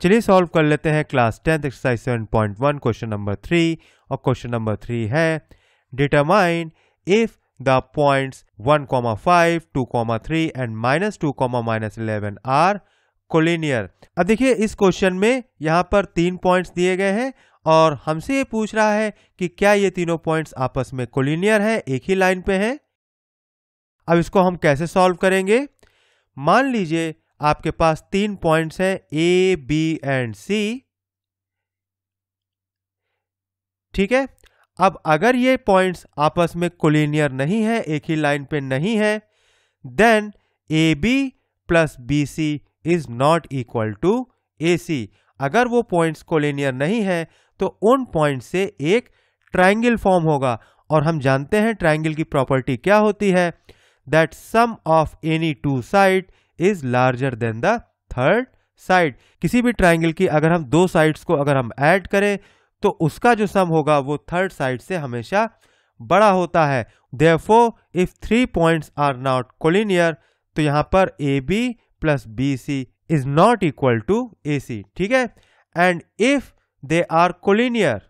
चलिए सॉल्व कर लेते हैं class 10th exercise 7.1 question number 3। और क्वेश्चन नंबर 3 है determine if the points 1,5, 2,3 and -2, -11 are collinear. अब देखिए इस क्वेश्चन में यहाँ पर 3 पॉइंट्स दिए गए हैं और हमसे ये पूछ रहा है कि क्या ये तीनों पॉइंट्स आपस में कोलिनियर है, एक ही लाइन पे हैं। अब इसको हम कैसे सॉल्व करेंगे? मान लीजिए आपके पास 3 पॉइंट्स हैं ए, बी एंड सी। ठीक है, अब अगर ये पॉइंट्स आपस में कोलिनियर नहीं है, एक ही लाइन पे नहीं है, then A B plus B C is not equal to A C. अगर वो पॉइंट्स कोलिनियर नहीं है तो उन पॉइंट से एक ट्रायंगल फॉर्म होगा। और हम जानते हैं ट्रायंगल की प्रॉपर्टी क्या होती है, that sum of any two side is larger than the third side. किसी भी ट्रायंगल की अगर हम दो साइड्स को अगर हम ऐड करें तो उसका जो सम होगा वो थर्ड साइड से हमेशा बड़ा होता है। Therefore if 3 points are not collinear, तो यहां पर A B plus B C is not equal to A C. ठीक है, and if they are collinear,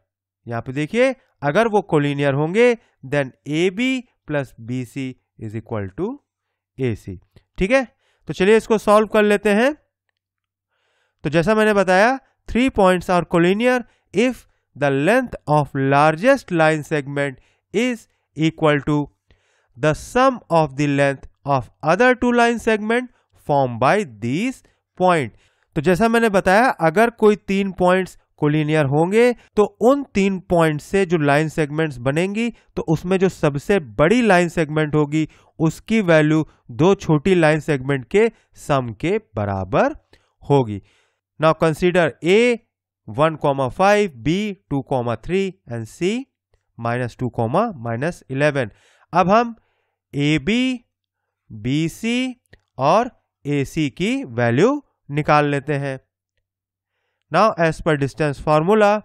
यहां पे देखिए अगर वो कोलिनियर होंगे then A B plus B C is equal to A C. ठीक है, तो चलिए इसको सॉल्व कर लेते हैं। तो जैसा मैंने बताया 3 points are collinear if the length of largest line segment is equal to the sum of the length of other 2 line segment form by these point. तो जैसा मैंने बताया अगर कोई 3 पॉइंट्स कोलिनियर होंगे तो उन 3 पॉइंट से जो लाइन सेगमेंट्स बनेंगी तो उसमें जो सबसे बड़ी लाइन सेगमेंट होगी उसकी वैल्यू 2 छोटी लाइन सेगमेंट के सम के बराबर होगी। Now consider a 1,5, B 2,3 and C -2, -11। अब हम AB, BC और AC की वैल्यू निकाल लेते हैं। नाउ एज पर distance formula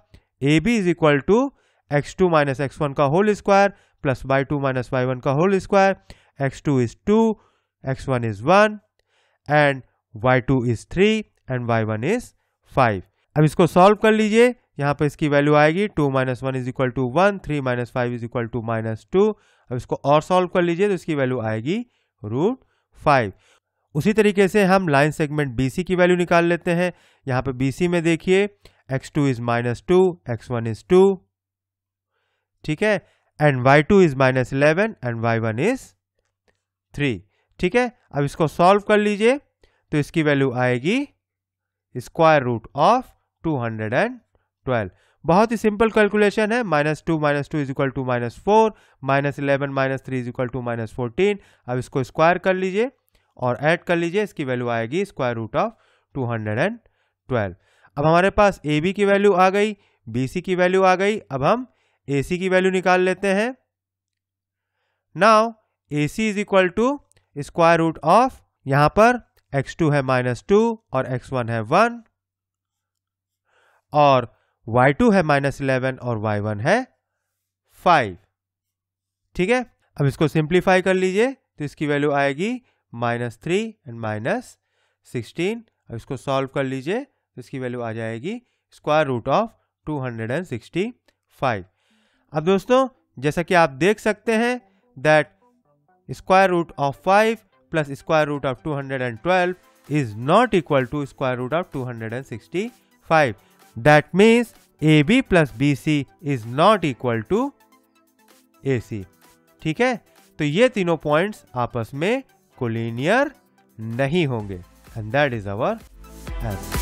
AB is equal to x2 - x1 का whole square plus y2 - y1 का whole square. x2 is 2, x1 is 1 and y2 is 3 and y1 is 5। अब इसको सॉल्व कर लीजिए, यहाँ पे इसकी वैल्यू आएगी 2 - 1 is equal to 1, 3 - 5 is equal to -2। अब इसको और सॉल्व कर लीजिए तो इसकी वैल्यू आएगी √5। उसी तरीके से हम लाइन सेगमेंट BC की वैल्यू निकाल लेते हैं। यहाँ पे BC में देखिए x2 इज -2, x1 इज 2, ठीक है, and y2 is -11 and y1 is 3। ठीक है, अब इसको सॉल्व कर लीजिए तो इसकी वैल्यू आएगी स्क्वायर रूट ऑफ 212। बहुत ही सिंपल कैलकुलेशन है। -2 - 2 is equal to -4, -11 - 3 is equal to -14। अब इसको स्क्वायर कर लीजिए और ऐड कर लीजिए, इसकी वैल्यू आएगी स्क्वायर रूट ऑफ 212। अब हमारे पास AB की वैल्यू आ गई, BC की वैल्यू आ गई। अब हम AC की वैल्यू निकाल लेते हैं। Now AC is equal to square root of, यहां पर x2 है -2 और x1 है 1 और y2 है -11 और y1 है 5। ठीक है, अब इसको सिंप्लीफाई कर लीजिए तो इसकी वैल्यू आएगी -3 एंड -16। अब इसको सॉल्व कर लीजिए तो इसकी वैल्यू आ जाएगी स्क्वायर रूट ऑफ 265। अब दोस्तों जैसा कि आप देख सकते हैं that square root of 5 plus square root of 212 is not equal to square root of 265। That means AB plus BC is not equal to AC। ठीक है, तो ये तीनों पॉइंट्स आपस में कोलिनियर नहीं होंगे and that is our answer.